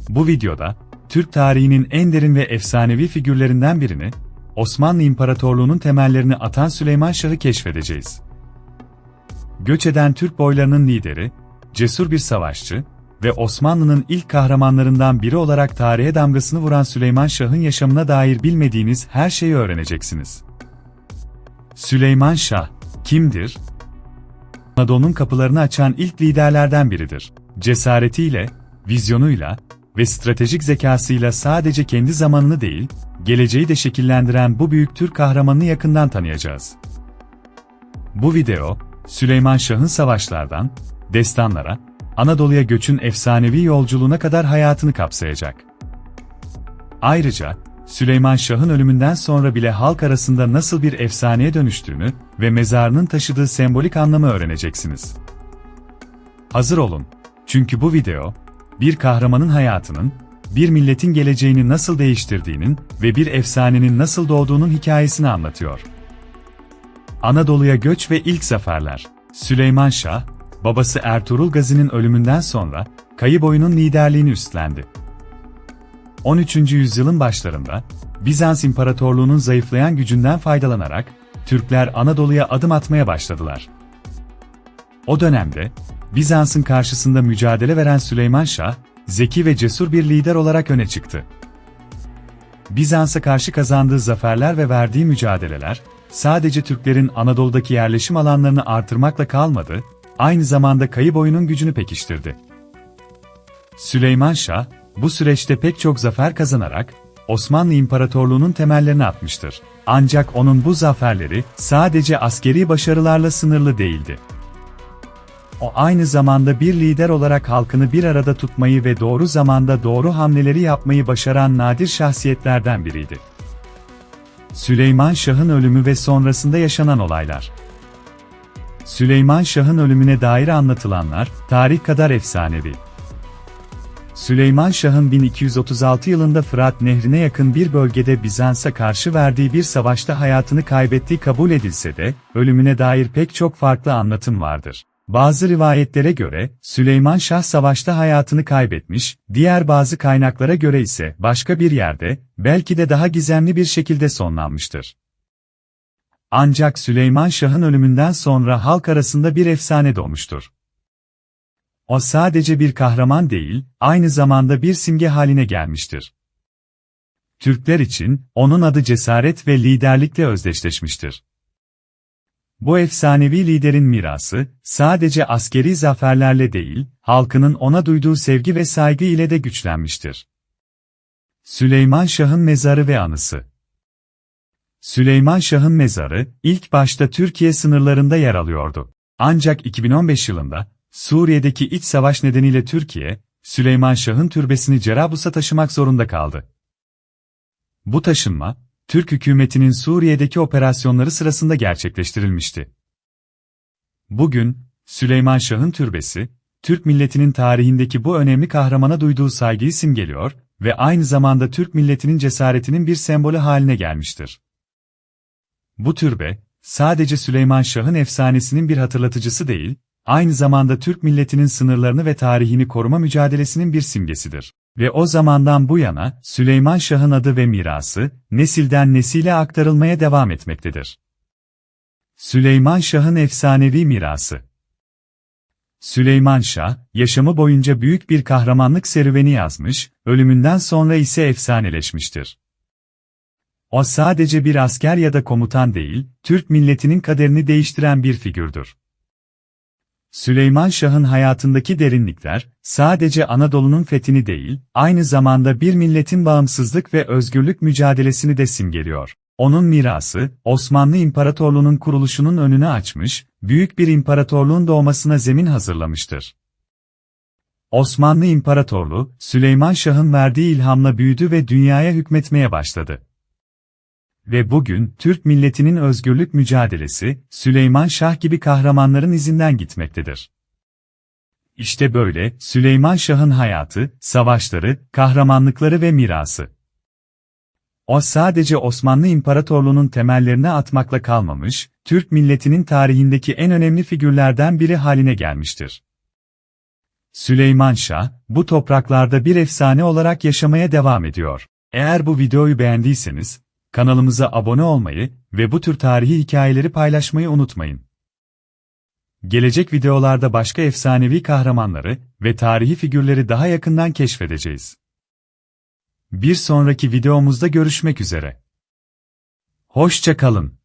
Bu videoda, Türk tarihinin en derin ve efsanevi figürlerinden birini, Osmanlı İmparatorluğu'nun temellerini atan Süleyman Şah'ı keşfedeceğiz. Göç eden Türk boylarının lideri, cesur bir savaşçı ve Osmanlı'nın ilk kahramanlarından biri olarak tarihe damgasını vuran Süleyman Şah'ın yaşamına dair bilmediğiniz her şeyi öğreneceksiniz. Süleyman Şah, kimdir? Anadolu'nun kapılarını açan ilk liderlerden biridir. Cesaretiyle, vizyonuyla ve stratejik zekasıyla sadece kendi zamanını değil, geleceği de şekillendiren bu büyük Türk kahramanını yakından tanıyacağız. Bu video, Süleyman Şah'ın savaşlardan, destanlara, Anadolu'ya göçün efsanevi yolculuğuna kadar hayatını kapsayacak. Ayrıca, Süleyman Şah'ın ölümünden sonra bile halk arasında nasıl bir efsaneye dönüştüğünü ve mezarının taşıdığı sembolik anlamı öğreneceksiniz. Hazır olun, çünkü bu video, bir kahramanın hayatının, bir milletin geleceğini nasıl değiştirdiğinin ve bir efsanenin nasıl doğduğunun hikayesini anlatıyor. Anadolu'ya göç ve ilk zaferler. Süleyman Şah, babası Ertuğrul Gazi'nin ölümünden sonra, Kayıboyu'nun liderliğini üstlendi. 13. yüzyılın başlarında, Bizans İmparatorluğu'nun zayıflayan gücünden faydalanarak, Türkler Anadolu'ya adım atmaya başladılar. O dönemde, Bizans'ın karşısında mücadele veren Süleyman Şah, zeki ve cesur bir lider olarak öne çıktı. Bizans'a karşı kazandığı zaferler ve verdiği mücadeleler, sadece Türklerin Anadolu'daki yerleşim alanlarını artırmakla kalmadı, aynı zamanda Kayıboyu'nun gücünü pekiştirdi. Süleyman Şah, bu süreçte pek çok zafer kazanarak, Osmanlı İmparatorluğu'nun temellerini atmıştır. Ancak onun bu zaferleri, sadece askeri başarılarla sınırlı değildi. O aynı zamanda bir lider olarak halkını bir arada tutmayı ve doğru zamanda doğru hamleleri yapmayı başaran nadir şahsiyetlerden biriydi. Süleyman Şah'ın ölümü ve sonrasında yaşanan olaylar. Süleyman Şah'ın ölümüne dair anlatılanlar, tarih kadar efsanevi. Süleyman Şah'ın 1236 yılında Fırat Nehri'ne yakın bir bölgede Bizans'a karşı verdiği bir savaşta hayatını kaybettiği kabul edilse de, ölümüne dair pek çok farklı anlatım vardır. Bazı rivayetlere göre, Süleyman Şah savaşta hayatını kaybetmiş, diğer bazı kaynaklara göre ise başka bir yerde, belki de daha gizemli bir şekilde sonlanmıştır. Ancak Süleyman Şah'ın ölümünden sonra halk arasında bir efsane doğmuştur. O sadece bir kahraman değil, aynı zamanda bir simge haline gelmiştir. Türkler için, onun adı cesaret ve liderlikle özdeşleşmiştir. Bu efsanevi liderin mirası, sadece askeri zaferlerle değil, halkının ona duyduğu sevgi ve saygı ile de güçlenmiştir. Süleyman Şah'ın mezarı ve anısı. Süleyman Şah'ın mezarı, ilk başta Türkiye sınırlarında yer alıyordu. Ancak 2015 yılında, Suriye'deki iç savaş nedeniyle Türkiye, Süleyman Şah'ın türbesini Cerablus'a taşımak zorunda kaldı. Bu taşınma, Türk hükümetinin Suriye'deki operasyonları sırasında gerçekleştirilmişti. Bugün, Süleyman Şah'ın türbesi, Türk milletinin tarihindeki bu önemli kahramana duyduğu saygıyı simgeliyor ve aynı zamanda Türk milletinin cesaretinin bir sembolü haline gelmiştir. Bu türbe, sadece Süleyman Şah'ın efsanesinin bir hatırlatıcısı değil, aynı zamanda Türk milletinin sınırlarını ve tarihini koruma mücadelesinin bir simgesidir. Ve o zamandan bu yana, Süleyman Şah'ın adı ve mirası, nesilden nesile aktarılmaya devam etmektedir. Süleyman Şah'ın efsanevi mirası. Süleyman Şah, yaşamı boyunca büyük bir kahramanlık serüveni yazmış, ölümünden sonra ise efsaneleşmiştir. O sadece bir asker ya da komutan değil, Türk milletinin kaderini değiştiren bir figürdür. Süleyman Şah'ın hayatındaki derinlikler, sadece Anadolu'nun fethini değil, aynı zamanda bir milletin bağımsızlık ve özgürlük mücadelesini de simgeliyor. Onun mirası, Osmanlı İmparatorluğu'nun kuruluşunun önünü açmış, büyük bir imparatorluğun doğmasına zemin hazırlamıştır. Osmanlı İmparatorluğu, Süleyman Şah'ın verdiği ilhamla büyüdü ve dünyaya hükmetmeye başladı. Ve bugün, Türk milletinin özgürlük mücadelesi, Süleyman Şah gibi kahramanların izinden gitmektedir. İşte böyle, Süleyman Şah'ın hayatı, savaşları, kahramanlıkları ve mirası. O sadece Osmanlı İmparatorluğu'nun temellerine atmakla kalmamış, Türk milletinin tarihindeki en önemli figürlerden biri haline gelmiştir. Süleyman Şah, bu topraklarda bir efsane olarak yaşamaya devam ediyor. Eğer bu videoyu beğendiyseniz, kanalımıza abone olmayı ve bu tür tarihi hikayeleri paylaşmayı unutmayın. Gelecek videolarda başka efsanevi kahramanları ve tarihi figürleri daha yakından keşfedeceğiz. Bir sonraki videomuzda görüşmek üzere. Hoşça kalın.